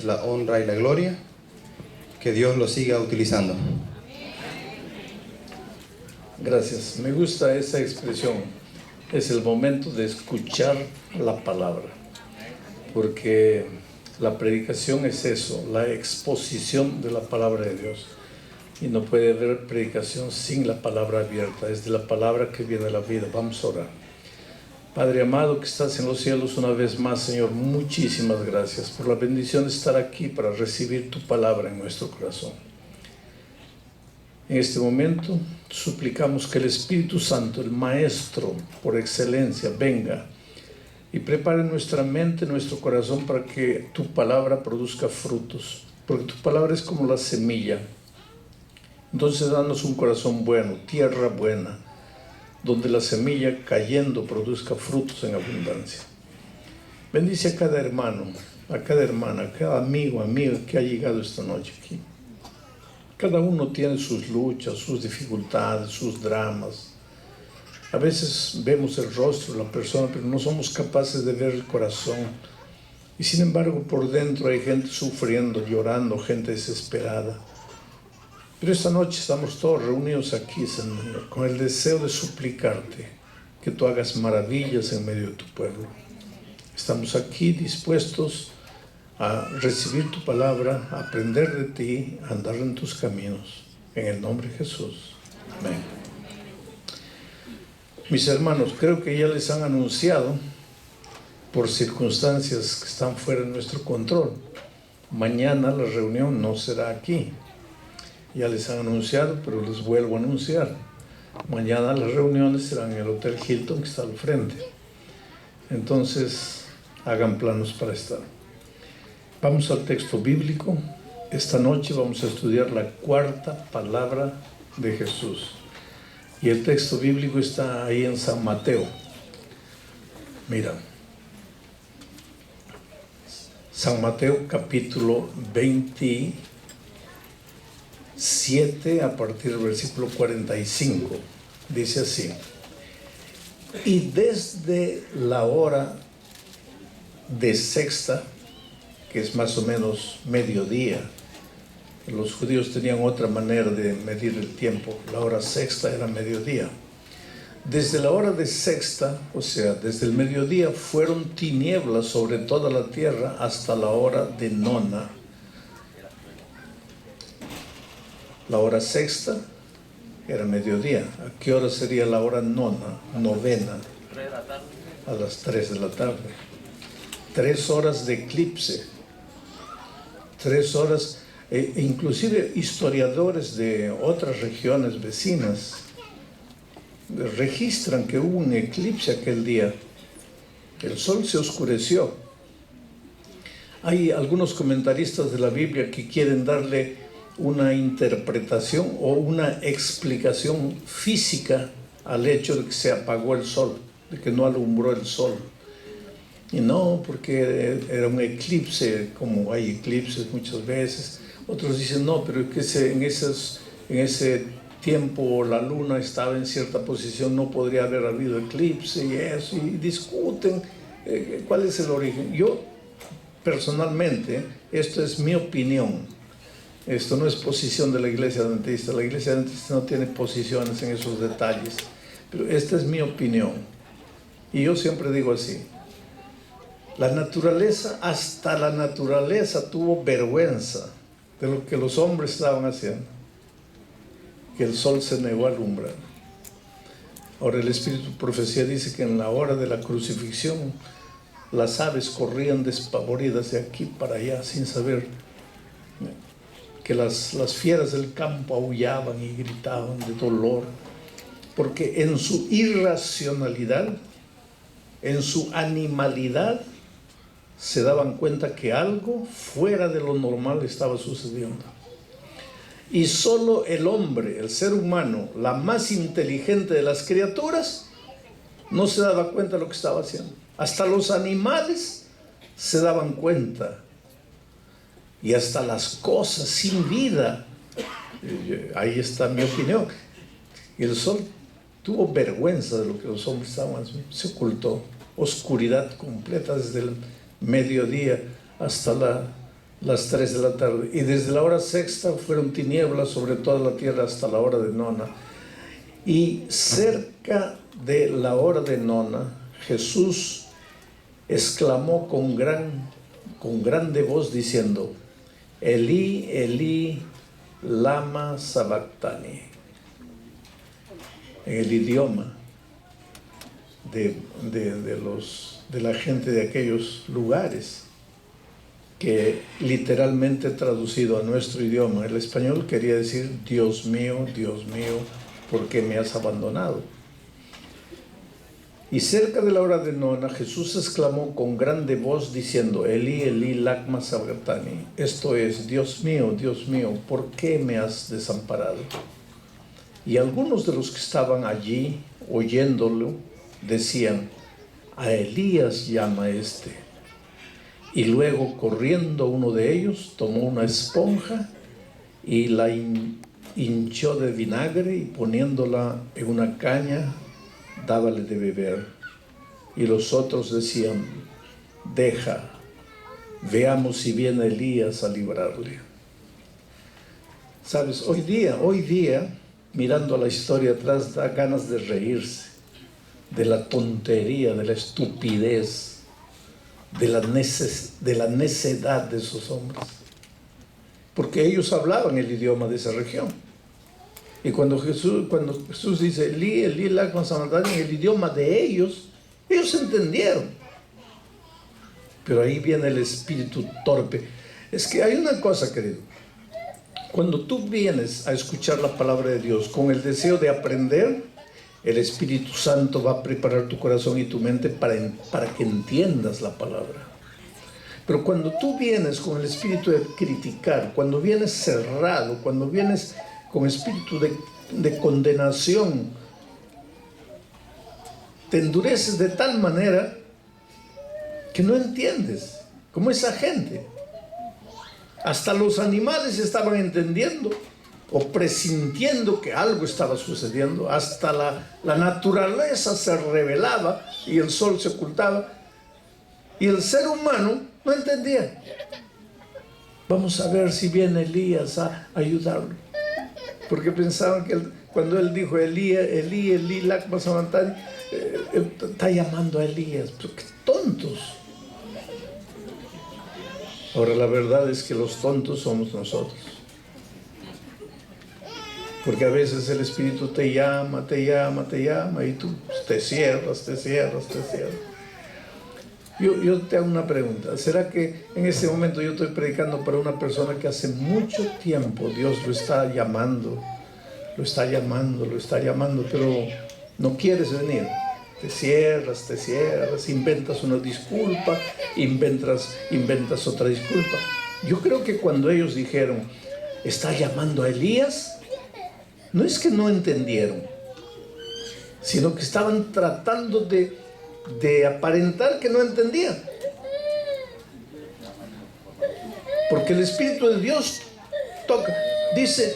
La honra y la gloria, que Dios lo siga utilizando. Gracias, me gusta esa expresión. Es el momento de escuchar la palabra, porque la predicación es eso, la exposición de la palabra de Dios. Y no puede haber predicación sin la palabra abierta, es de la palabra que viene la vida. Vamos a orar. Padre amado que estás en los cielos, una vez más, Señor, muchísimas gracias por la bendición de estar aquí para recibir tu palabra en nuestro corazón. En este momento suplicamos que el Espíritu Santo, el Maestro por excelencia, venga y prepare nuestra mente, nuestro corazón para que tu palabra produzca frutos, porque tu palabra es como la semilla. Entonces danos un corazón bueno, tierra buena, donde la semilla cayendo produzca frutos en abundancia. Bendice a cada hermano, a cada hermana, a cada amigo, amiga que ha llegado esta noche aquí. Cada uno tiene sus luchas, sus dificultades, sus dramas. A veces vemos el rostro de la persona, pero no somos capaces de ver el corazón. Y sin embargo, por dentro hay gente sufriendo, llorando, gente desesperada. Pero esta noche estamos todos reunidos aquí, Señor, con el deseo de suplicarte que tú hagas maravillas en medio de tu pueblo. Estamos aquí dispuestos a recibir tu palabra, a aprender de ti, a andar en tus caminos. En el nombre de Jesús. Amén. Mis hermanos, creo que ya les han anunciado, por circunstancias que están fuera de nuestro control, mañana la reunión no será aquí. Ya les han anunciado, pero les vuelvo a anunciar. Mañana las reuniones serán en el Hotel Hilton, que está al frente. Entonces, hagan planos para estar. Vamos al texto bíblico. Esta noche vamos a estudiar la cuarta palabra de Jesús. Y el texto bíblico está ahí en San Mateo. Mira. San Mateo capítulo 27 a partir del versículo 45, dice así: y desde la hora de sexta, que es más o menos mediodía, los judíos tenían otra manera de medir el tiempo, la hora sexta era mediodía. Desde la hora de sexta, o sea, desde el mediodía, fueron tinieblas sobre toda la tierra hasta la hora de nona. La hora sexta era mediodía. ¿A qué hora sería la hora novena? A las 3 de la tarde. 3 horas de eclipse. 3 horas, inclusive historiadores de otras regiones vecinas registran que hubo un eclipse aquel día. El sol se oscureció. Hay algunos comentaristas de la Biblia que quieren darle una interpretación o una explicación física al hecho de que se apagó el sol, de que no alumbró el sol. Y no, porque era un eclipse, como hay eclipses muchas veces. Otros dicen, no, pero es que en ese tiempo la luna estaba en cierta posición, no podría haber habido eclipse y eso, y discuten cuál es el origen. Yo, personalmente, esto es mi opinión. Esto no es posición de la Iglesia Adventista. La Iglesia Adventista no tiene posiciones en esos detalles. Pero esta es mi opinión. Y yo siempre digo así. La naturaleza, hasta la naturaleza tuvo vergüenza de lo que los hombres estaban haciendo. Que el sol se negó a alumbrar. Ahora el Espíritu de Profecía dice que en la hora de la crucifixión las aves corrían despavoridas de aquí para allá sin saber que las fieras del campo aullaban y gritaban de dolor, porque en su irracionalidad, en su animalidad, se daban cuenta que algo fuera de lo normal estaba sucediendo. Y solo el hombre, el ser humano, la más inteligente de las criaturas, no se daba cuenta de lo que estaba haciendo. Hasta los animales se daban cuenta. Y hasta las cosas sin vida. Ahí está mi opinión. Y el sol tuvo vergüenza de lo que los hombres estaban haciendo. Se ocultó. Oscuridad completa desde el mediodía hasta las 3 de la tarde. Y desde la hora sexta fueron tinieblas sobre toda la tierra hasta la hora de nona. Y cerca de la hora de nona, Jesús exclamó con grande voz diciendo: Elí, Elí, lama sabactani. En el idioma de la gente de aquellos lugares, que literalmente traducido a nuestro idioma, el español, quería decir: Dios mío, ¿por qué me has abandonado? Y cerca de la hora de nona, Jesús exclamó con grande voz diciendo: Elí, Elí, lama sabactani. Esto es: Dios mío, ¿por qué me has desamparado? Y algunos de los que estaban allí oyéndolo decían: a Elías llama este. Y luego, corriendo uno de ellos, tomó una esponja y la hinchó de vinagre, y poniéndola en una caña, dábale de beber. Y los otros decían: deja, veamos si viene Elías a librarle. Sabes, hoy día, mirando a la historia atrás, da ganas de reírse de la tontería, de la estupidez, de la necedad de esos hombres, porque ellos hablaban el idioma de esa región. Y cuando Jesús dice Elí, Elí, lama sabactani, en el idioma de ellos entendieron. Pero ahí viene el espíritu torpe. Es que hay una cosa, querido: cuando tú vienes a escuchar la palabra de Dios con el deseo de aprender, el Espíritu Santo va a preparar tu corazón y tu mente para que entiendas la palabra. Pero cuando tú vienes con el espíritu de criticar, cuando vienes cerrado, cuando vienes con espíritu de condenación, te endureces de tal manera que no entiendes, como esa gente. Hasta los animales estaban entendiendo o presintiendo que algo estaba sucediendo. Hasta la naturaleza se revelaba y el sol se ocultaba, y el ser humano no entendía. Vamos a ver si viene Elías a ayudarlo, porque pensaban que cuando él dijo Elí, Elí, Elí, lama sabactani, está llamando a Elías. Pero qué tontos. Ahora, la verdad es que los tontos somos nosotros, porque a veces el Espíritu te llama, y tú te cierras. Yo te hago una pregunta: ¿será que en este momento yo estoy predicando para una persona que hace mucho tiempo Dios lo está llamando, pero no quieres venir? Te cierras, inventas una disculpa, inventas otra disculpa. Yo creo que cuando ellos dijeron: ¿está llamando a Elías?, no es que no entendieron, sino que estaban tratando de aparentar que no entendían. Porque el Espíritu de Dios toca. Dice,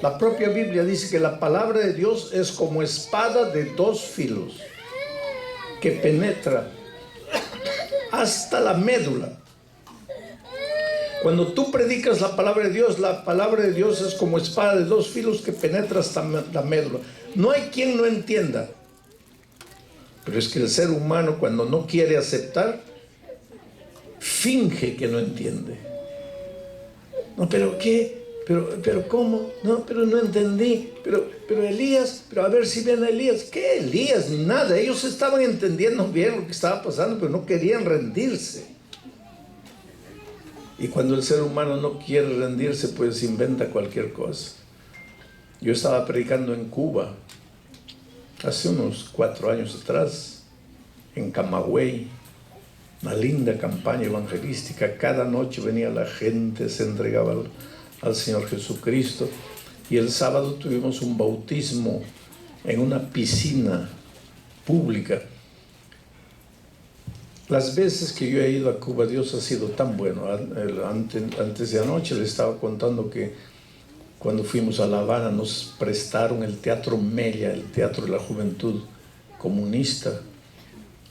la propia Biblia dice que la palabra de Dios es como espada de dos filos, que penetra hasta la médula. Cuando tú predicas la palabra de Dios es como espada de dos filos que penetra hasta la médula. No hay quien no entienda. Pero es que el ser humano, cuando no quiere aceptar, finge que no entiende. No, pero ¿qué? Pero ¿cómo? No, pero no entendí. Pero Elías, pero a ver si viene Elías. ¿Qué Elías? Ni nada. Ellos estaban entendiendo bien lo que estaba pasando, pero no querían rendirse. Y cuando el ser humano no quiere rendirse, pues inventa cualquier cosa. Yo estaba predicando en Cuba hace unos 4 años atrás, en Camagüey, una linda campaña evangelística. Cada noche venía la gente, se entregaba al Señor Jesucristo. Y el sábado tuvimos un bautismo en una piscina pública. Las veces que yo he ido a Cuba, Dios ha sido tan bueno. Antes de anoche le estaba contando que cuando fuimos a La Habana nos prestaron el Teatro Mella, el Teatro de la Juventud Comunista,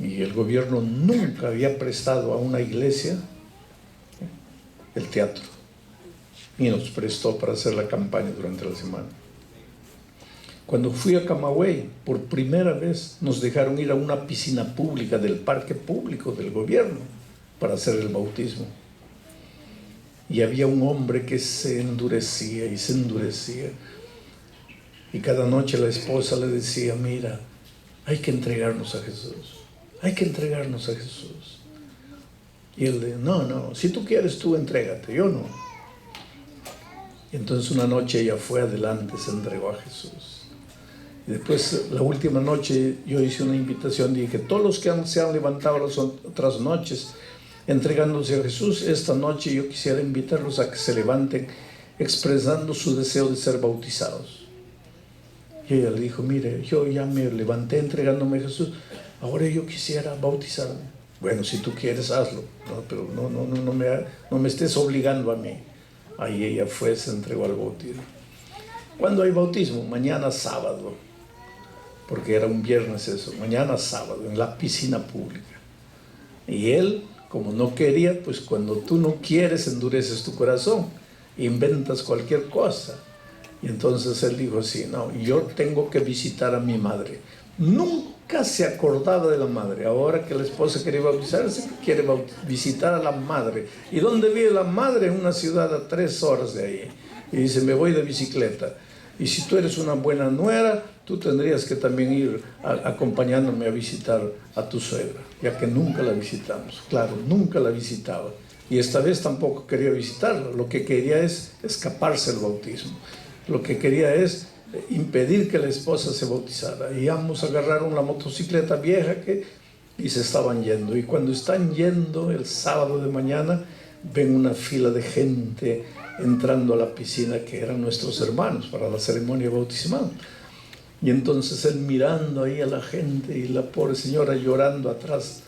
y el gobierno nunca había prestado a una iglesia el teatro y nos prestó para hacer la campaña durante la semana. Cuando fui a Camagüey, por primera vez nos dejaron ir a una piscina pública del parque público del gobierno para hacer el bautismo. Y había un hombre que se endurecía y se endurecía. Y cada noche la esposa le decía, mira, hay que entregarnos a Jesús. Hay que entregarnos a Jesús. Y él le dijo, no, si tú quieres, tú entrégate, yo no. Y entonces una noche ella fue adelante, se entregó a Jesús. Y después, la última noche, yo hice una invitación, dije, todos los que se han levantado las otras noches entregándose a Jesús, esta noche yo quisiera invitarlos a que se levanten expresando su deseo de ser bautizados. Y ella le dijo, mire, yo ya me levanté entregándome a Jesús, ahora yo quisiera bautizarme. Bueno, si tú quieres, hazlo, ¿no? Pero no me estés obligando a mí. Ahí ella fue, se entregó al bautismo. ¿Cuándo hay bautismo? Mañana sábado, porque era un viernes eso, mañana sábado, en la piscina pública. Y él, como no quería, pues cuando tú no quieres, endureces tu corazón, inventas cualquier cosa. Y entonces él dijo así, no, yo tengo que visitar a mi madre. Nunca se acordaba de la madre. Ahora que la esposa quería bautizarse, quiere visitar a la madre. ¿Y dónde vive la madre? En una ciudad a 3 horas de ahí. Y dice, me voy de bicicleta. Y si tú eres una buena nuera, tú tendrías que también ir acompañándome a visitar a tu suegra, ya que nunca la visitamos. Claro, nunca la visitaba. Y esta vez tampoco quería visitarla. Lo que quería es escaparse del bautismo. Lo que quería es impedir que la esposa se bautizara. Y ambos agarraron la motocicleta vieja y se estaban yendo. Y cuando están yendo el sábado de mañana, ven una fila de gente entrando a la piscina, que eran nuestros hermanos para la ceremonia bautismal. Y entonces él mirando ahí a la gente y la pobre señora llorando atrás,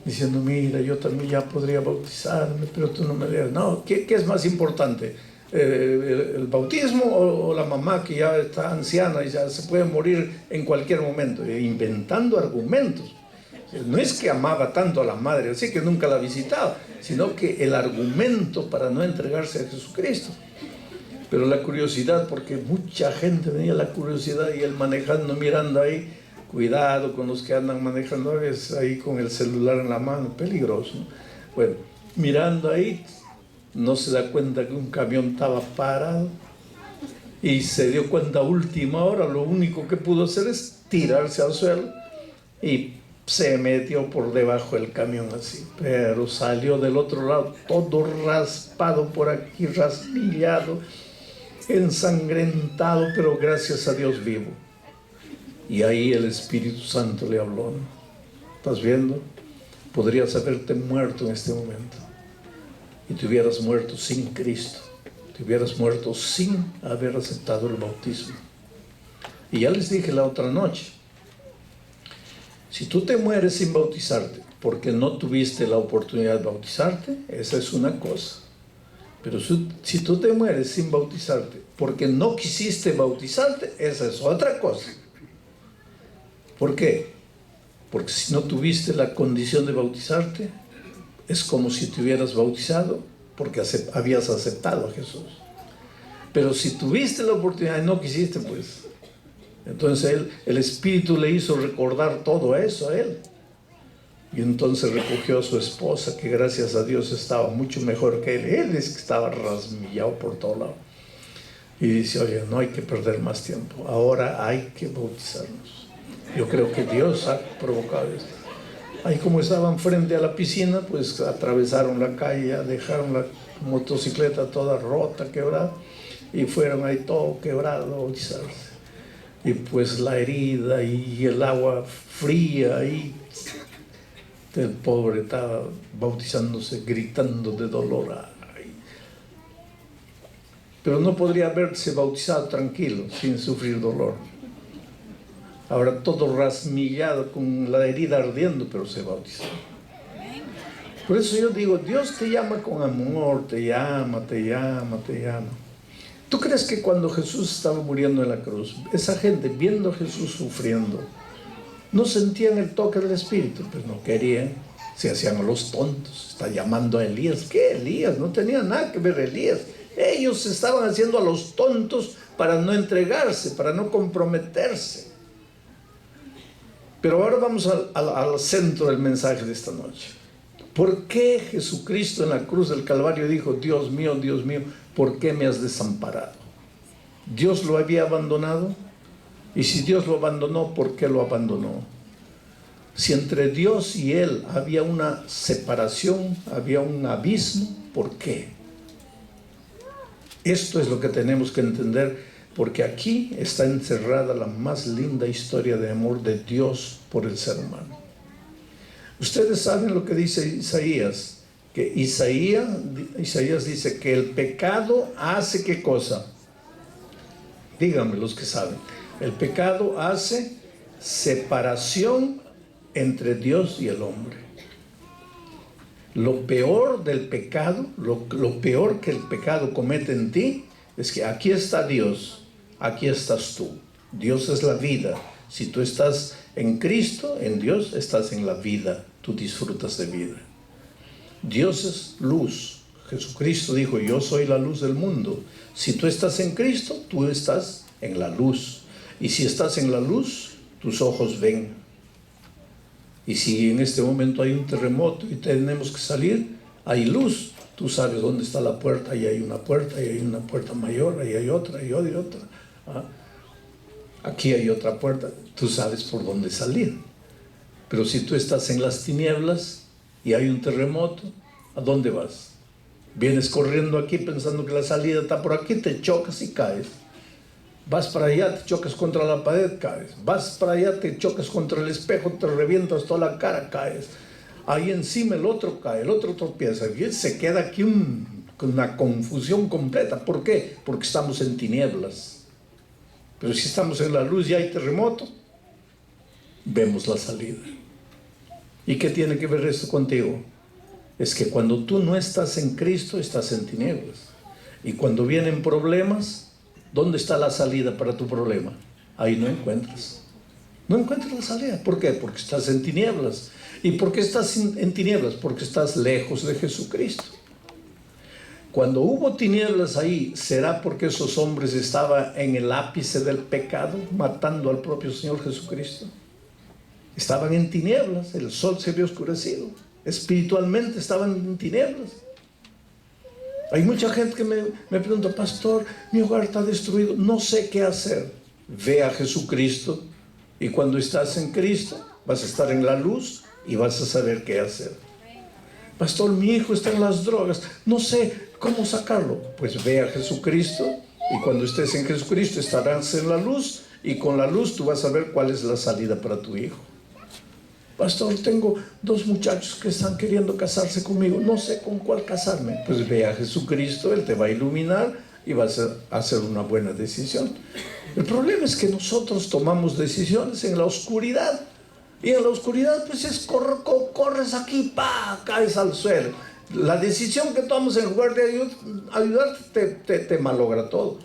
diciendo, mira, yo también ya podría bautizarme, pero tú no me dejas. No, ¿qué es más importante? ¿El bautismo o la mamá que ya está anciana y ya se puede morir en cualquier momento? Inventando argumentos. No es que amaba tanto a la madre, así que nunca la visitaba, sino que el argumento para no entregarse a Jesucristo. Pero la curiosidad, porque mucha gente tenía la curiosidad y él manejando, mirando ahí, cuidado con los que andan manejando ahí con el celular en la mano, peligroso, ¿no? Bueno, mirando ahí, no se da cuenta que un camión estaba parado y se dio cuenta a última hora, lo único que pudo hacer es tirarse al suelo y se metió por debajo del camión así, pero salió del otro lado todo raspado por aquí, raspillado, ensangrentado, pero gracias a Dios vivo. Y ahí el Espíritu Santo le habló, ¿no? ¿Estás viendo? Podrías haberte muerto en este momento y te hubieras muerto sin Cristo, te hubieras muerto sin haber aceptado el bautismo. Y ya les dije la otra noche, si tú te mueres sin bautizarte porque no tuviste la oportunidad de bautizarte, esa es una cosa. Pero si tú te mueres sin bautizarte porque no quisiste bautizarte, esa es otra cosa. ¿Por qué? Porque si no tuviste la condición de bautizarte, es como si te hubieras bautizado porque habías aceptado a Jesús. Pero si tuviste la oportunidad y no quisiste, pues entonces el Espíritu le hizo recordar todo eso a él. Y entonces recogió a su esposa, que gracias a Dios estaba mucho mejor que él. Él es que estaba rasmillado por todo lado. Y dice, oye, no hay que perder más tiempo. Ahora hay que bautizarnos. Yo creo que Dios ha provocado esto. Ahí como estaban frente a la piscina, pues atravesaron la calle, dejaron la motocicleta toda rota, quebrada, y fueron ahí todo quebrado a bautizarse. Y pues la herida y el agua fría ahí, el pobre estaba bautizándose, gritando de dolor. Ay. Pero no podría haberse bautizado tranquilo, sin sufrir dolor. Ahora todo rasmillado, con la herida ardiendo, pero se bautizó. Por eso yo digo, Dios te llama con amor, te llama, te llama, te llama. ¿Tú crees que cuando Jesús estaba muriendo en la cruz, esa gente viendo a Jesús sufriendo, no sentían el toque del Espíritu? Pues no querían. Se hacían a los tontos. Está llamando a Elías. ¿Qué Elías? No tenía nada que ver Elías. Ellos se estaban haciendo a los tontos para no entregarse, para no comprometerse. Pero ahora vamos al centro del mensaje de esta noche. ¿Por qué Jesucristo en la cruz del Calvario dijo: Dios mío, ¿por qué me has desamparado? ¿Dios lo había abandonado? Y si Dios lo abandonó, ¿por qué lo abandonó? Si entre Dios y Él había una separación, había un abismo, ¿por qué? Esto es lo que tenemos que entender, porque aquí está encerrada la más linda historia de amor de Dios por el ser humano. Ustedes saben lo que dice Isaías, que Isaías dice que el pecado hace ¿qué cosa? Díganme los que saben. El pecado hace separación entre Dios y el hombre. Lo peor del pecado, lo peor que el pecado comete en ti, es que aquí está Dios, aquí estás tú. Dios es la vida. Si tú estás en Cristo, en Dios, estás en la vida. Tú disfrutas de vida. Dios es luz. Jesucristo dijo: yo soy la luz del mundo. Si tú estás en Cristo, tú estás en la luz. Y si estás en la luz, tus ojos ven. Y si en este momento hay un terremoto y tenemos que salir, hay luz. Tú sabes dónde está la puerta. Ahí hay una puerta, ahí hay una puerta mayor, ahí hay otra, ahí hay otra. Aquí hay otra puerta. Tú sabes por dónde salir. Pero si tú estás en las tinieblas y hay un terremoto, ¿a dónde vas? Vienes corriendo aquí pensando que la salida está por aquí, te chocas y caes. Vas para allá, te chocas contra la pared, caes. Vas para allá, te chocas contra el espejo, te revientas toda la cara, caes. Ahí encima el otro cae, el otro tropieza. Y se queda aquí una confusión completa. ¿Por qué? Porque estamos en tinieblas. Pero si estamos en la luz y hay terremoto, vemos la salida. ¿Y qué tiene que ver esto contigo? Es que cuando tú no estás en Cristo, estás en tinieblas. Y cuando vienen problemas, ¿dónde está la salida para tu problema? Ahí no encuentras. No encuentras la salida. ¿Por qué? Porque estás en tinieblas. ¿Y por qué estás en tinieblas? Porque estás lejos de Jesucristo. Cuando hubo tinieblas ahí, ¿será porque esos hombres estaban en el ápice del pecado, matando al propio Señor Jesucristo? Estaban en tinieblas, el sol se había oscurecido. Espiritualmente estaban en tinieblas. Hay mucha gente que me pregunta: pastor, mi hogar está destruido, no sé qué hacer. Ve a Jesucristo, y cuando estás en Cristo vas a estar en la luz y vas a saber qué hacer. Pastor, mi hijo está en las drogas, no sé cómo sacarlo. Pues ve a Jesucristo, y cuando estés en Jesucristo estarás en la luz, y con la luz tú vas a ver cuál es la salida para tu hijo. Pastor, tengo 2 muchachos que están queriendo casarse conmigo, no sé con cuál casarme. Pues ve a Jesucristo, Él te va a iluminar y vas a hacer una buena decisión. El problema es que nosotros tomamos decisiones en la oscuridad, y en la oscuridad pues es corres aquí, caes al suelo. La decisión que tomas en lugar de ayudarte te malogra todo.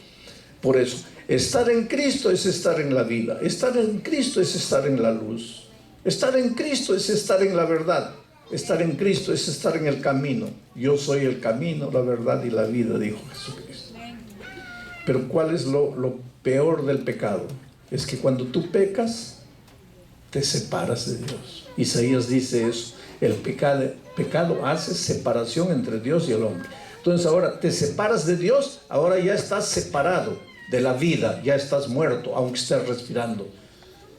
Por eso, estar en Cristo es estar en la vida, estar en Cristo es estar en la luz. Estar en Cristo es estar en la verdad. Estar en Cristo es estar en el camino. Yo soy el camino, la verdad y la vida, dijo Jesucristo. Pero ¿cuál es lo peor del pecado? Es que cuando tú pecas, te separas de Dios. Isaías dice eso. El pecado hace separación entre Dios y el hombre. Entonces ahora te separas de Dios, ahora ya estás separado de la vida, ya estás muerto, aunque estés respirando.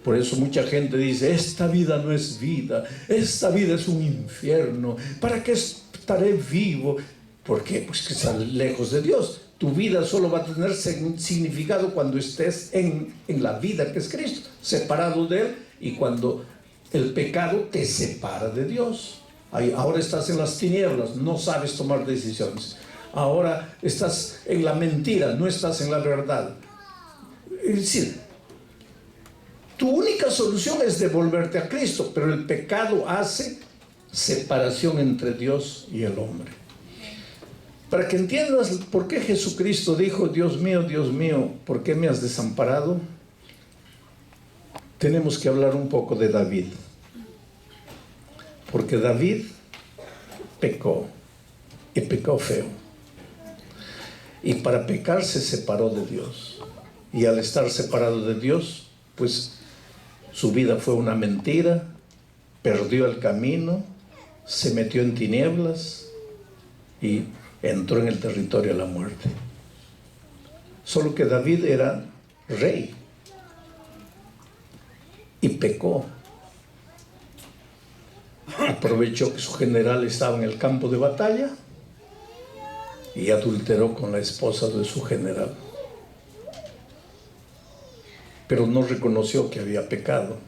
Por eso mucha gente dice: esta vida no es vida, esta vida es un infierno, ¿para qué estaré vivo? ¿Por qué? Pues que estás lejos de Dios. Tu vida solo va a tener significado cuando estés en la vida que es Cristo, separado de Él, y cuando el pecado te separa de Dios. Ahora estás en las tinieblas, no sabes tomar decisiones. Ahora estás en la mentira, no estás en la verdad. Es decir, tu única solución es devolverte a Cristo, pero el pecado hace separación entre Dios y el hombre. Para que entiendas por qué Jesucristo dijo: Dios mío, ¿por qué me has desamparado? Tenemos que hablar un poco de David. Porque David pecó, y pecó feo. Y para pecar se separó de Dios. Y al estar separado de Dios, pues su vida fue una mentira, perdió el camino, se metió en tinieblas y entró en el territorio de la muerte. Solo que David era rey y pecó. Aprovechó que su general estaba en el campo de batalla y adulteró con la esposa de su general. Pero no reconoció que había pecado.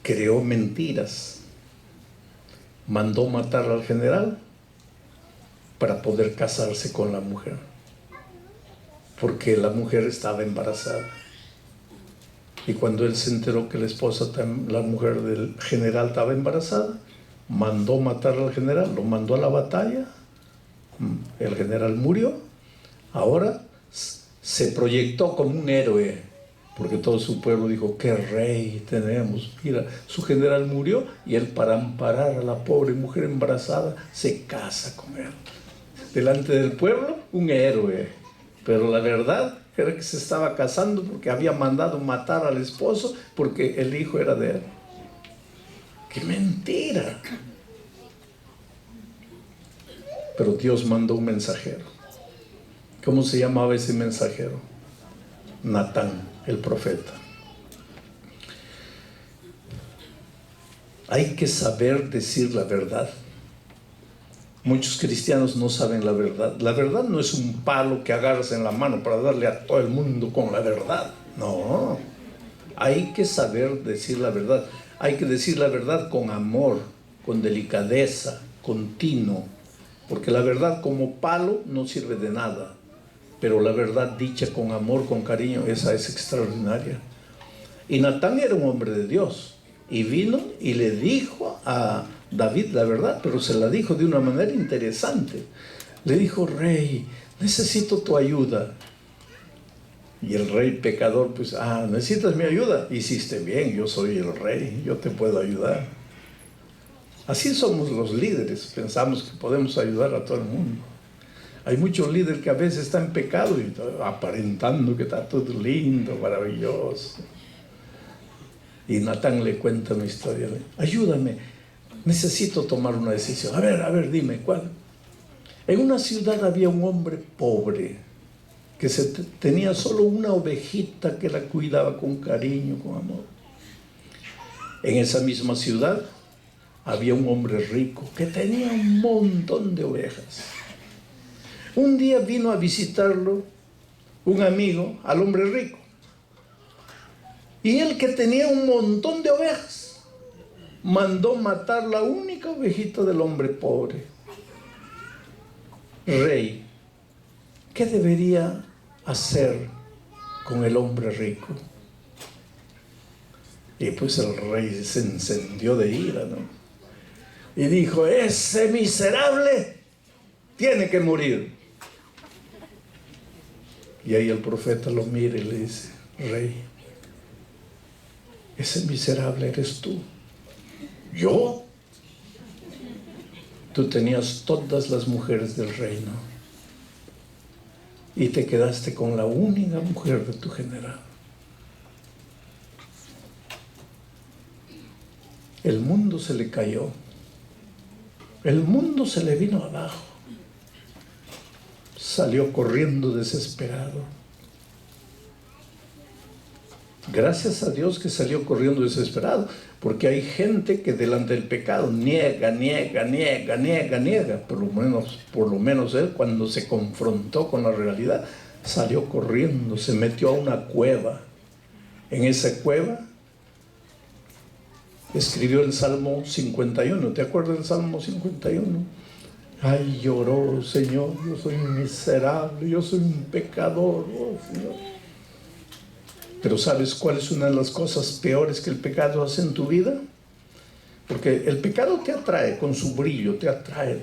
Creó mentiras. Mandó matar al general para poder casarse con la mujer, porque la mujer estaba embarazada. Y cuando él se enteró que la mujer del general estaba embarazada, mandó matar al general, lo mandó a la batalla. El general murió. Ahora se proyectó como un héroe, porque todo su pueblo dijo: qué rey tenemos, mira, su general murió y él, para amparar a la pobre mujer embarazada, se casa con él. Delante del pueblo, un héroe, pero la verdad era que se estaba casando porque había mandado matar al esposo porque el hijo era de él. ¡Qué mentira! Pero Dios mandó un mensajero. ¿Cómo se llamaba ese mensajero? Natán, el profeta. Hay que saber decir la verdad. Muchos cristianos no saben la verdad. La verdad no es un palo que agarras en la mano para darle a todo el mundo con la verdad. No. Hay que saber decir la verdad. Hay que decir la verdad con amor, con delicadeza, con tino. Porque la verdad como palo no sirve de nada. Pero la verdad dicha con amor, con cariño, esa es extraordinaria. Y Natán era un hombre de Dios. Y vino y le dijo a David la verdad, pero se la dijo de una manera interesante. Le dijo: rey, necesito tu ayuda. Y el rey pecador, pues: ¿necesitas mi ayuda? Hiciste bien, yo soy el rey, yo te puedo ayudar. Así somos los líderes, pensamos que podemos ayudar a todo el mundo. Hay muchos líderes que a veces están en pecado y aparentando que está todo lindo, maravilloso. Y Natán le cuenta una historia. Ayúdame, necesito tomar una decisión. A ver, dime, ¿cuál? En una ciudad había un hombre pobre que tenía solo una ovejita que la cuidaba con cariño, con amor. En esa misma ciudad había un hombre rico que tenía un montón de ovejas. Un día vino a visitarlo un amigo al hombre rico. Y él, que tenía un montón de ovejas, mandó matar la única ovejita del hombre pobre. Rey, ¿qué debería hacer con el hombre rico? Y pues el rey se encendió de ira, ¿no? Y dijo: ese miserable tiene que morir. Y ahí el profeta lo mira y le dice: rey, ese miserable eres tú. ¿Yo? Tú tenías todas las mujeres del reino y te quedaste con la única mujer de tu general. El mundo se le cayó. El mundo se le vino abajo. Salió corriendo desesperado. Gracias a Dios que salió corriendo desesperado, porque hay gente que delante del pecado niega. Por lo menos él, cuando se confrontó con la realidad, salió corriendo, se metió a una cueva. En esa cueva escribió el Salmo 51. ¿Te acuerdas del Salmo 51? Ay, lloró: Señor, yo soy un miserable, yo soy un pecador, oh Señor. Pero ¿sabes cuál es una de las cosas peores que el pecado hace en tu vida? Porque el pecado te atrae con su brillo, te atrae,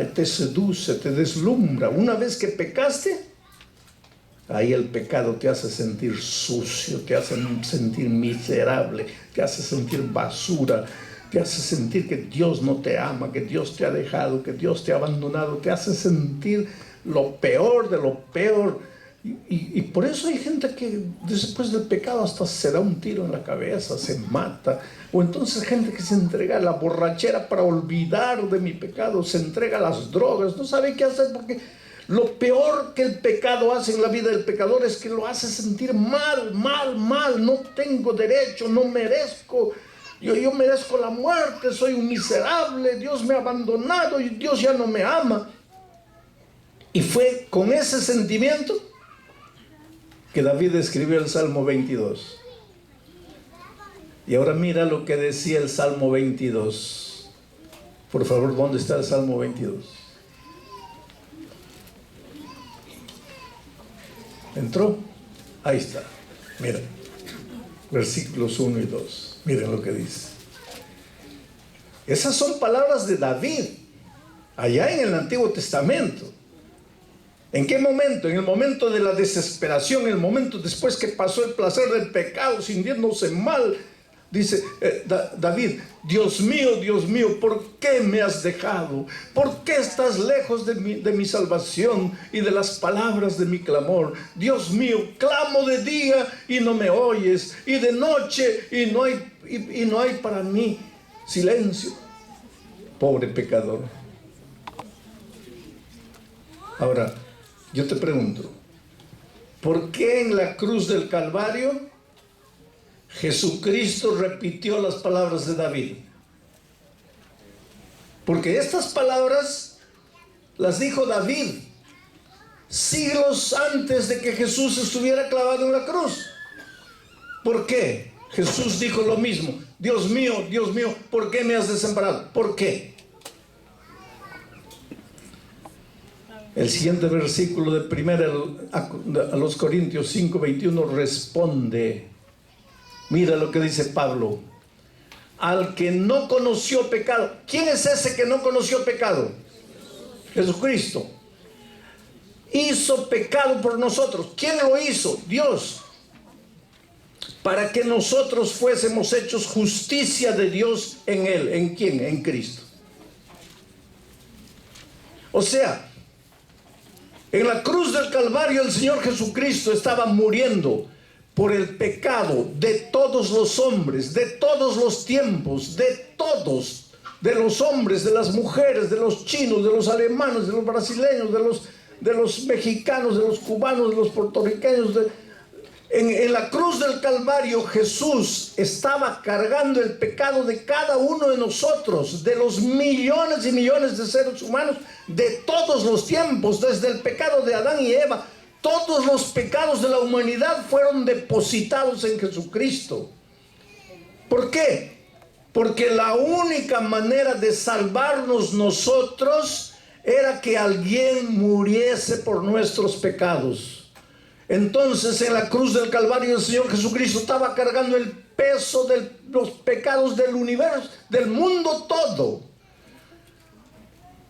te seduce, te deslumbra. Una vez que pecaste, ahí el pecado te hace sentir sucio, te hace sentir miserable, te hace sentir basura, te hace sentir que Dios no te ama, que Dios te ha dejado, que Dios te ha abandonado, te hace sentir lo peor de lo peor. Y por eso hay gente que después del pecado hasta se da un tiro en la cabeza, se mata. O entonces gente que se entrega a la borrachera para olvidar de mi pecado, se entrega a las drogas, no sabe qué hacer, porque lo peor que el pecado hace en la vida del pecador es que lo hace sentir mal, no tengo derecho, no merezco. Yo merezco la muerte, soy un miserable, Dios me ha abandonado y Dios ya no me ama. Y fue con ese sentimiento que David escribió el Salmo 22. Y ahora mira lo que decía el Salmo 22. Por favor, ¿dónde está el Salmo 22? ¿Entró? Ahí está. Miren, versículos 1 y 2. Miren lo que dice. Esas son palabras de David, allá en el Antiguo Testamento. ¿En qué momento? En el momento de la desesperación, en el momento después que pasó el placer del pecado, sintiéndose mal. Dice David, Dios mío, ¿por qué me has dejado? ¿Por qué estás lejos de mi salvación y de las palabras de mi clamor? Dios mío, clamo de día y no me oyes, y de noche y no hay para mí silencio. Pobre pecador. Ahora, yo te pregunto, ¿por qué en la cruz del Calvario Jesucristo repitió las palabras de David? Porque estas palabras las dijo David siglos antes de que Jesús estuviera clavado en la cruz. ¿Por qué? Jesús dijo lo mismo. Dios mío, ¿por qué me has desamparado? ¿Por qué? El siguiente versículo de 1 a los Corintios 5:21 responde. Mira lo que dice Pablo. Al que no conoció pecado. ¿Quién es ese que no conoció pecado? Jesucristo. Hizo pecado por nosotros. ¿Quién lo hizo? Dios. Para que nosotros fuésemos hechos justicia de Dios en Él. ¿En quién? En Cristo. O sea, en la cruz del Calvario el Señor Jesucristo estaba muriendo por el pecado de todos los hombres, de todos los tiempos, de todos, de los hombres, de las mujeres, de los chinos, de los alemanes, de los brasileños, de los mexicanos, de los cubanos, de los puertorriqueños. En la cruz del Calvario Jesús estaba cargando el pecado de cada uno de nosotros, de los millones y millones de seres humanos, de todos los tiempos, desde el pecado de Adán y Eva. Todos los pecados de la humanidad fueron depositados en Jesucristo. ¿Por qué? Porque la única manera de salvarnos nosotros era que alguien muriese por nuestros pecados. Entonces en la cruz del Calvario el Señor Jesucristo estaba cargando el peso de los pecados del universo, del mundo todo.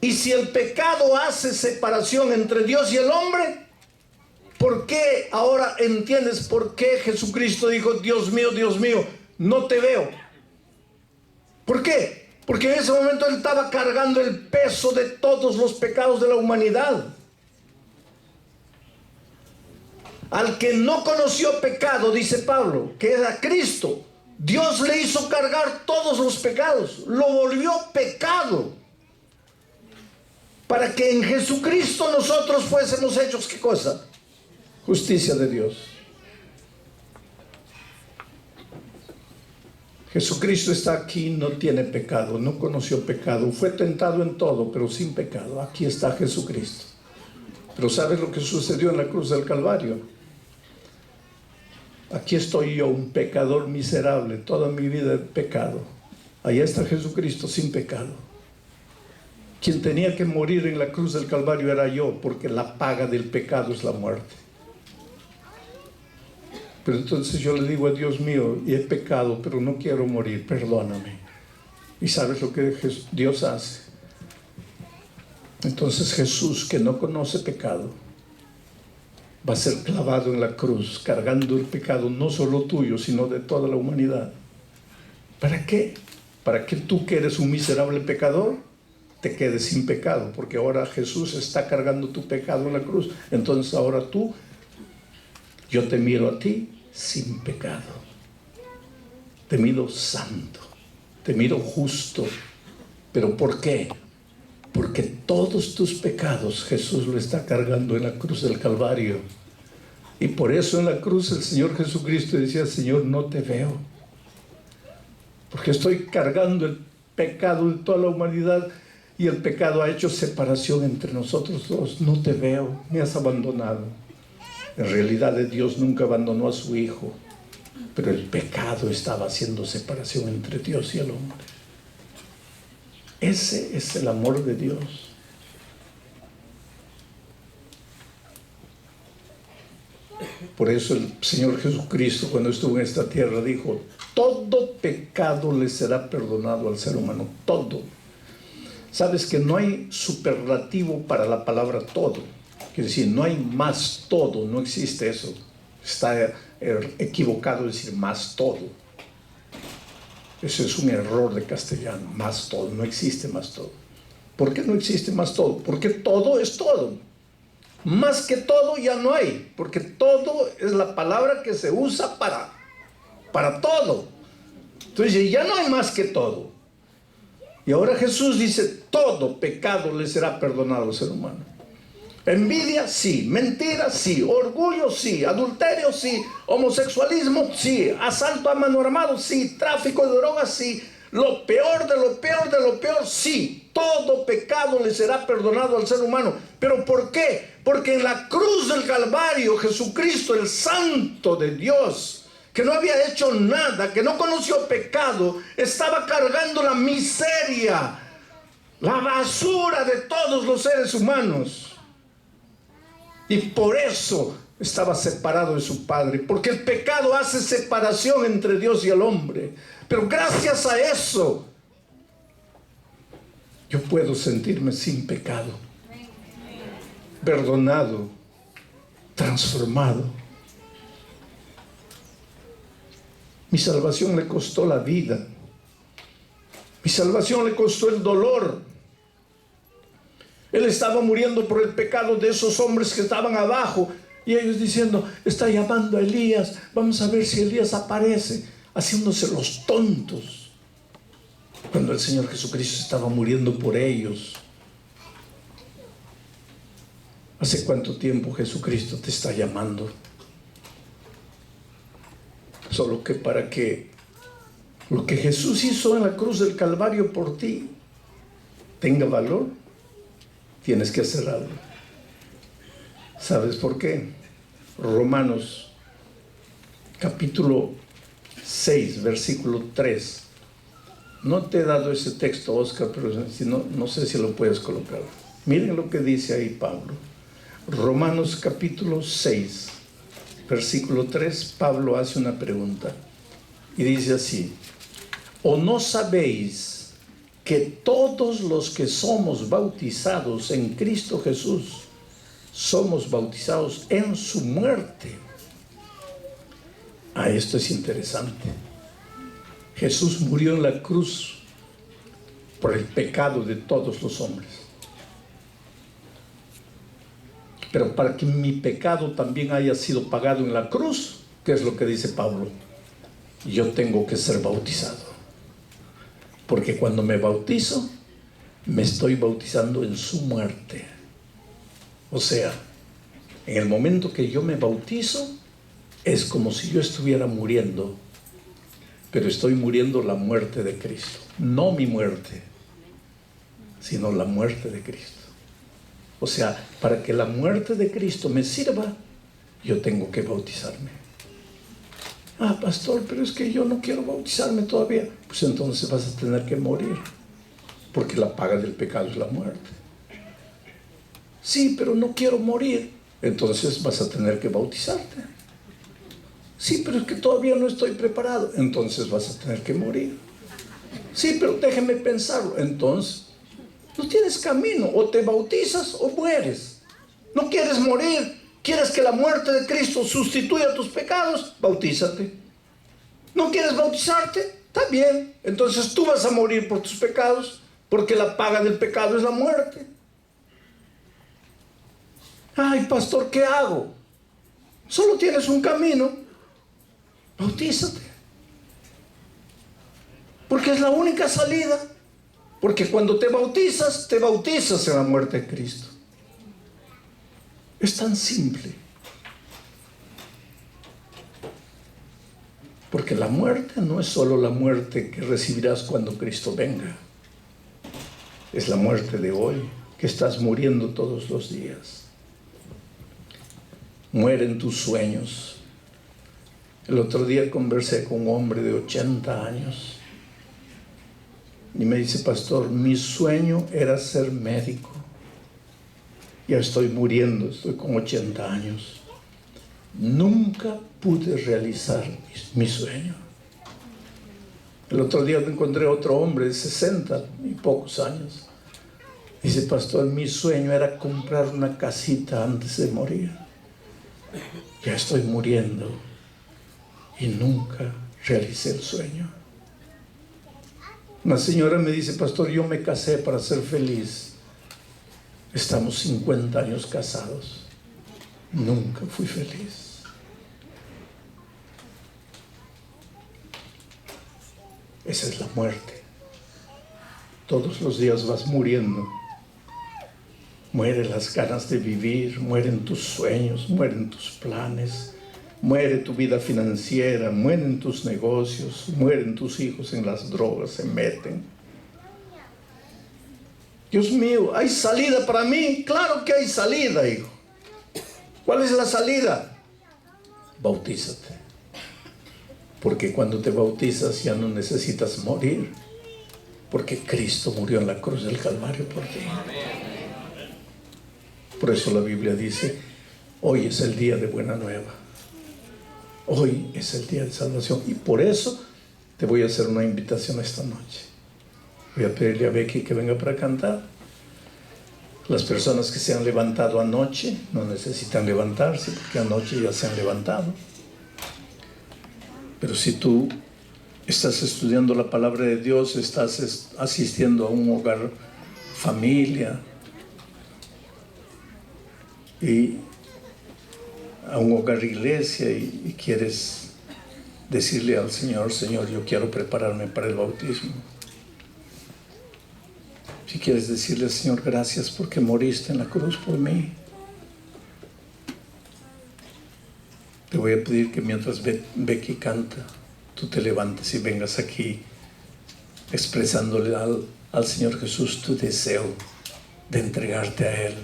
Y si el pecado hace separación entre Dios y el hombre, ¿por qué ahora entiendes por qué Jesucristo dijo, Dios mío, no te veo? ¿Por qué? Porque en ese momento Él estaba cargando el peso de todos los pecados de la humanidad. Al que no conoció pecado, dice Pablo, que era Cristo, Dios le hizo cargar todos los pecados, lo volvió pecado, para que en Jesucristo nosotros fuésemos hechos, ¿qué cosa? Justicia de Dios. Jesucristo está aquí, no tiene pecado, no conoció pecado, fue tentado en todo, pero sin pecado. Aquí está Jesucristo. Pero ¿sabes lo que sucedió en la cruz del Calvario? Aquí estoy yo, un pecador miserable, toda mi vida de pecado. Allá está Jesucristo sin pecado. Quien tenía que morir en la cruz del Calvario era yo, porque la paga del pecado es la muerte. Pero entonces yo le digo a Dios mío, y he pecado, pero no quiero morir, perdóname. ¿Y sabes lo que Dios hace? Entonces Jesús, que no conoce pecado, va a ser clavado en la cruz, cargando el pecado no solo tuyo, sino de toda la humanidad. ¿Para qué? para que tú, que eres un miserable pecador, te quedes sin pecado, porque ahora Jesús está cargando tu pecado en la cruz. Entonces ahora tú, yo te miro a ti sin pecado, te miro santo, te miro justo. ¿Pero por qué? Porque todos tus pecados Jesús lo está cargando en la cruz del Calvario. Y por eso en la cruz el Señor Jesucristo decía: Señor, no te veo, porque estoy cargando el pecado de toda la humanidad, y el pecado ha hecho separación entre nosotros dos. No te veo, me has abandonado. En realidad Dios nunca abandonó a su Hijo, pero el pecado estaba haciendo separación entre Dios y el hombre. Ese es el amor de Dios. Por eso el Señor Jesucristo, cuando estuvo en esta tierra, dijo: todo pecado le será perdonado al ser humano, todo. Sabes que no hay superlativo para la palabra todo. Quiere decir, no hay más todo, no existe eso. Está equivocado decir más todo. Eso es un error de castellano, más todo, no existe más todo. ¿Por qué no existe más todo? Porque todo es todo. Más que todo ya no hay, porque todo es la palabra que se usa para todo. Entonces ya no hay más que todo. Y ahora Jesús dice: todo pecado le será perdonado al ser humano. Envidia, sí. Mentira, sí. Orgullo, sí. Adulterio, sí. Homosexualismo, sí. Asalto a mano armada, sí. Tráfico de drogas, sí. Lo peor de lo peor de lo peor, sí. Todo pecado le será perdonado al ser humano. ¿Pero por qué? Porque en la cruz del Calvario, Jesucristo, el Santo de Dios, que no había hecho nada, que no conoció pecado, estaba cargando la miseria, la basura de todos los seres humanos. Y por eso estaba separado de su Padre, porque el pecado hace separación entre Dios y el hombre. Pero gracias a eso, yo puedo sentirme sin pecado, perdonado, transformado. Mi salvación le costó la vida. Mi salvación le costó el dolor. Él estaba muriendo por el pecado de esos hombres que estaban abajo, y ellos diciendo: está llamando a Elías, vamos a ver si Elías aparece, haciéndose los tontos, cuando el Señor Jesucristo estaba muriendo por ellos. ¿Hace cuánto tiempo Jesucristo te está llamando? Solo que para que lo que Jesús hizo en la cruz del Calvario por ti tenga valor, tienes que hacer algo. ¿Sabes por qué? Romanos capítulo 6, versículo 3. No te he dado ese texto, Oscar, pero si no, no sé si lo puedes colocar. Miren lo que dice ahí Pablo. Romanos capítulo 6, versículo 3, Pablo hace una pregunta y dice así: ¿o no sabéis que todos los que somos bautizados en Cristo Jesús somos bautizados en su muerte? Esto es interesante. Jesús murió en la cruz por el pecado de todos los hombres. Pero para que mi pecado también haya sido pagado en la cruz, ¿qué es lo que dice Pablo? Yo tengo que ser bautizado. Porque cuando me bautizo, me estoy bautizando en su muerte. O sea, en el momento que yo me bautizo, es como si yo estuviera muriendo, pero estoy muriendo la muerte de Cristo. No mi muerte, sino la muerte de Cristo. O sea, para que la muerte de Cristo me sirva, yo tengo que bautizarme. Pastor, pero es que yo no quiero bautizarme todavía. Pues entonces vas a tener que morir, porque la paga del pecado es la muerte. Sí, pero no quiero morir. Entonces vas a tener que bautizarte. Sí, pero es que todavía no estoy preparado. Entonces vas a tener que morir. Sí, pero déjeme pensarlo. Entonces, no tienes camino. O te bautizas o mueres. No quieres morir. ¿Quieres que la muerte de Cristo sustituya tus pecados? Bautízate. ¿No quieres bautizarte? Está bien, entonces tú vas a morir por tus pecados, porque la paga del pecado es la muerte. Ay, pastor, ¿qué hago? Solo tienes un camino: bautízate. Porque es la única salida. Porque cuando te bautizas en la muerte de Cristo. Es tan simple. Porque la muerte no es solo la muerte que recibirás cuando Cristo venga. Es la muerte de hoy, que estás muriendo todos los días. Mueren tus sueños. El otro día conversé con un hombre de 80 años. Y me dice: pastor, mi sueño era ser médico. Ya estoy muriendo, estoy con 80 años. Nunca pude realizar mi sueño. El otro día me encontré otro hombre de 60 y pocos años. Dice: pastor, mi sueño era comprar una casita antes de morir. Ya estoy muriendo y nunca realicé el sueño. Una señora me dice: pastor, yo me casé para ser feliz. Estamos 50 años casados. Nunca fui feliz. Esa es la muerte. Todos los días vas muriendo. Mueren las ganas de vivir, mueren tus sueños, mueren tus planes, muere tu vida financiera, mueren tus negocios, mueren tus hijos en las drogas, se meten. Dios mío, ¿hay salida para mí? Claro que hay salida, hijo. ¿Cuál es la salida? Bautízate. Porque cuando te bautizas ya no necesitas morir, porque Cristo murió en la cruz del Calvario por ti. Por eso la Biblia dice: hoy es el día de buena nueva. Hoy es el día de salvación. Y por eso te voy a hacer una invitación esta noche. Voy a pedirle a Becky que venga para cantar. Las personas que se han levantado anoche no necesitan levantarse, porque anoche ya se han levantado. Pero si tú estás estudiando la palabra de Dios, estás asistiendo a un hogar, familia, y a un hogar, iglesia, y quieres decirle al Señor: Señor, yo quiero prepararme para el bautismo. Si quieres decirle al Señor: gracias porque moriste en la cruz por mí. Te voy a pedir que mientras Becky canta, tú te levantes y vengas aquí expresándole al Señor Jesús tu deseo de entregarte a Él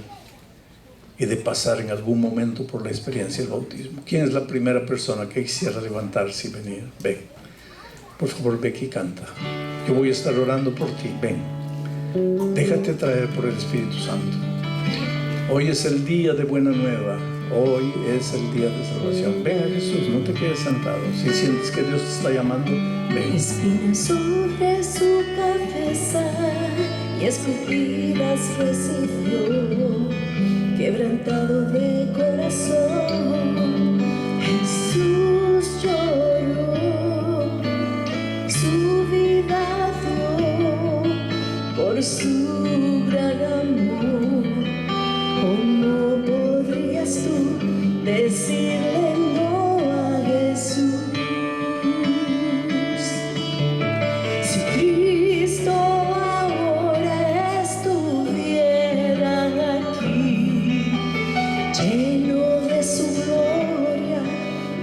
y de pasar en algún momento por la experiencia del bautismo. ¿Quién es la primera persona que quisiera levantarse y venir? Ven. Por favor, Becky, canta. Yo voy a estar orando por ti. Ven. Déjate traer por el Espíritu Santo. Hoy es el día de buena nueva. Hoy es el día de salvación. Ven a Jesús, no te quedes sentado. Si sientes que Dios te está llamando, ven. Espinas sobre su cabeza y escupidas recibió, quebrantado de corazón, Jesús lloró, su vida dio por su gran amor. ¿Cómo podrías tú decirle no a Jesús? Si Cristo ahora estuviera aquí, lleno de su gloria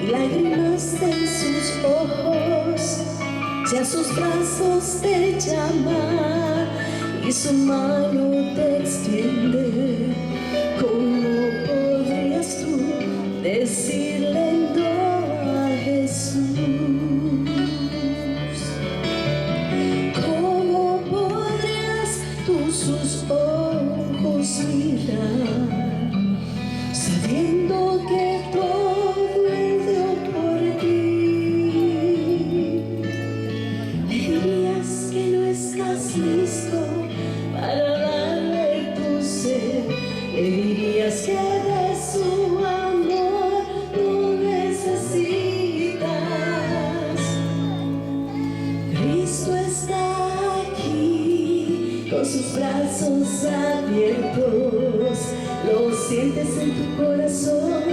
y lágrimas en sus ojos, si a sus brazos te llama y su mano te extiende, ¿cómo podrías tú decirle no a Jesús? ¿Cómo podrías tú sus ojos mirar, sabiendo que todo Él dio por ti? Le dirías que no estás listo para darle tu ser, le dirías que de su amor no necesitas. ojos abiertos, lo sientes en tu corazón,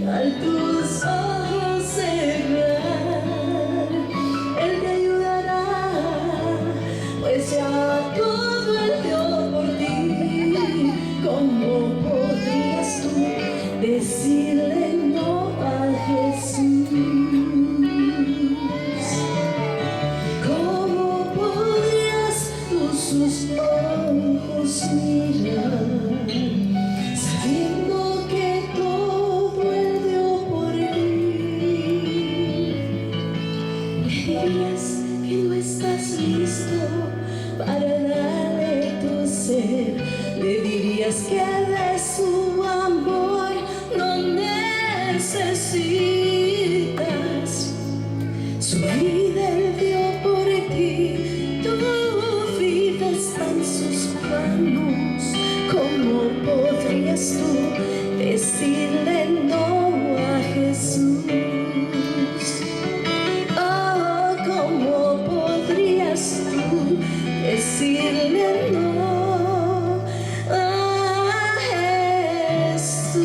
al tus ojos cerrar, Él te ayudará, pues ya todo Él dio por ti. ¿Cómo podrías tú decirle no a Jesús? ¿Cómo podrías tú sus ojos mirar, sabiendo que todo Él dio por ti? ¿Me dirías que no estás listo para darle tu ser? ¿Le dirías que de su amor no necesitas? Su vida Él dio por ti, tu vida está en sus manos. ¿Cómo podrías tú decirle no a Jesús? Oh, ¿cómo podrías tú decirle no a Jesús?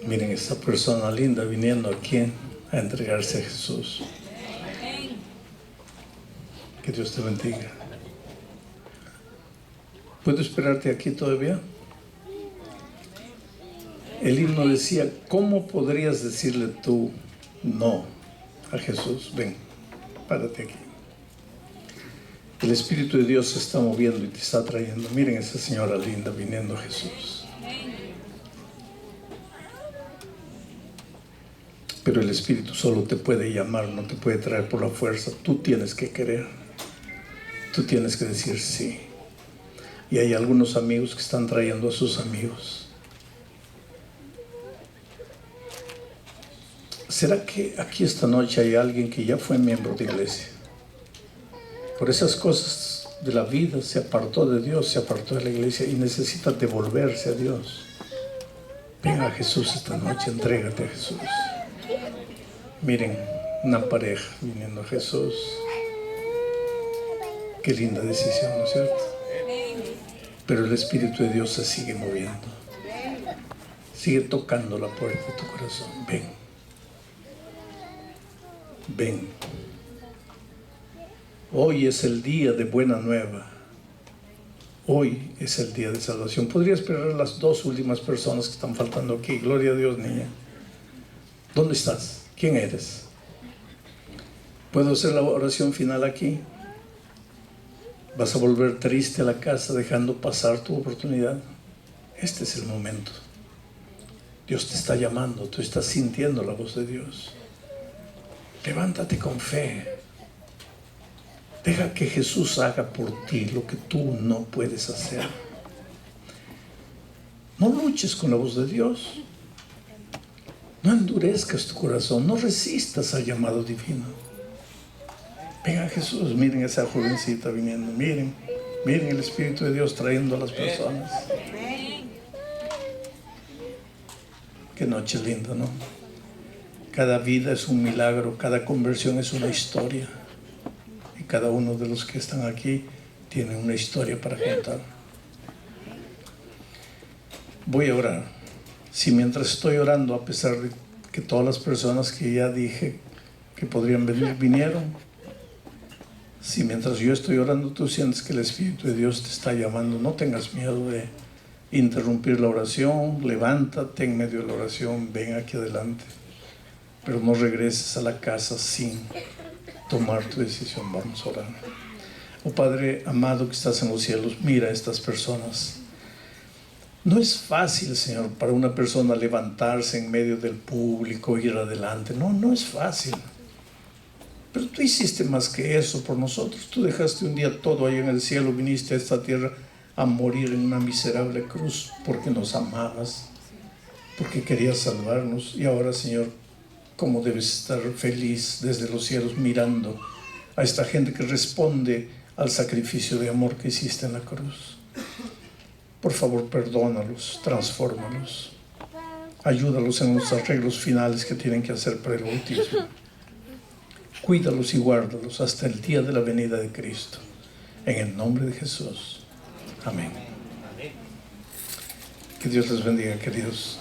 Miren esta persona linda viniendo aquí a entregarse a Jesús. Que Dios te bendiga. ¿Puedo esperarte aquí todavía? El himno decía, ¿cómo podrías decirle tú no a Jesús? Ven, párate aquí. El Espíritu de Dios se está moviendo y te está trayendo. Miren esa señora linda viniendo a Jesús. Pero el Espíritu solo te puede llamar, no te puede traer por la fuerza. Tú tienes que querer. Tú tienes que decir sí. Y hay algunos amigos que están trayendo a sus amigos. ¿Será que aquí esta noche hay alguien que ya fue miembro de iglesia? Por esas cosas de la vida se apartó de Dios, se apartó de la iglesia y necesita devolverse a Dios. Ven a Jesús esta noche, entrégate a Jesús. Miren, una pareja viniendo a Jesús. Qué linda decisión, ¿no es cierto? Pero el Espíritu de Dios se sigue moviendo. Sigue tocando la puerta de tu corazón. Ven. Ven. Hoy es el día de buena nueva. Hoy es el día de salvación. Podría esperar a las dos últimas personas que están faltando aquí. Gloria a Dios, niña. ¿Dónde estás? ¿Quién eres? ¿Puedo hacer la oración final aquí? ¿Vas a volver triste a la casa dejando pasar tu oportunidad? Este es el momento. Dios te está llamando, tú estás sintiendo la voz de Dios. Levántate con fe. Deja que Jesús haga por ti lo que tú no puedes hacer. No luches con la voz de Dios. No endurezcas tu corazón, no resistas al llamado divino. Venga Jesús, miren esa jovencita viniendo, miren el Espíritu de Dios trayendo a las personas. Qué noche linda, ¿no? Cada vida es un milagro, cada conversión es una historia. Y cada uno de los que están aquí tiene una historia para contar. Voy a orar. Si mientras estoy orando, a pesar de que todas las personas que ya dije que podrían venir, vinieron, si mientras yo estoy orando tú sientes que el Espíritu de Dios te está llamando, no tengas miedo de interrumpir la oración, levántate en medio de la oración, ven aquí adelante, pero no regreses a la casa sin tomar tu decisión. Vamos a orar. Oh Padre amado que estás en los cielos, mira a estas personas. No es fácil, Señor, para una persona levantarse en medio del público, ir adelante. No es fácil. Pero tú hiciste más que eso por nosotros. Tú dejaste un día todo ahí en el cielo, viniste a esta tierra a morir en una miserable cruz porque nos amabas, porque querías salvarnos. Y ahora, Señor, ¿cómo debes estar feliz desde los cielos mirando a esta gente que responde al sacrificio de amor que hiciste en la cruz. Por favor, perdónalos, transfórmalos. Ayúdalos en los arreglos finales que tienen que hacer para el bautismo. Cuídalos y guárdalos hasta el día de la venida de Cristo. En el nombre de Jesús. Amén. Que Dios les bendiga, queridos.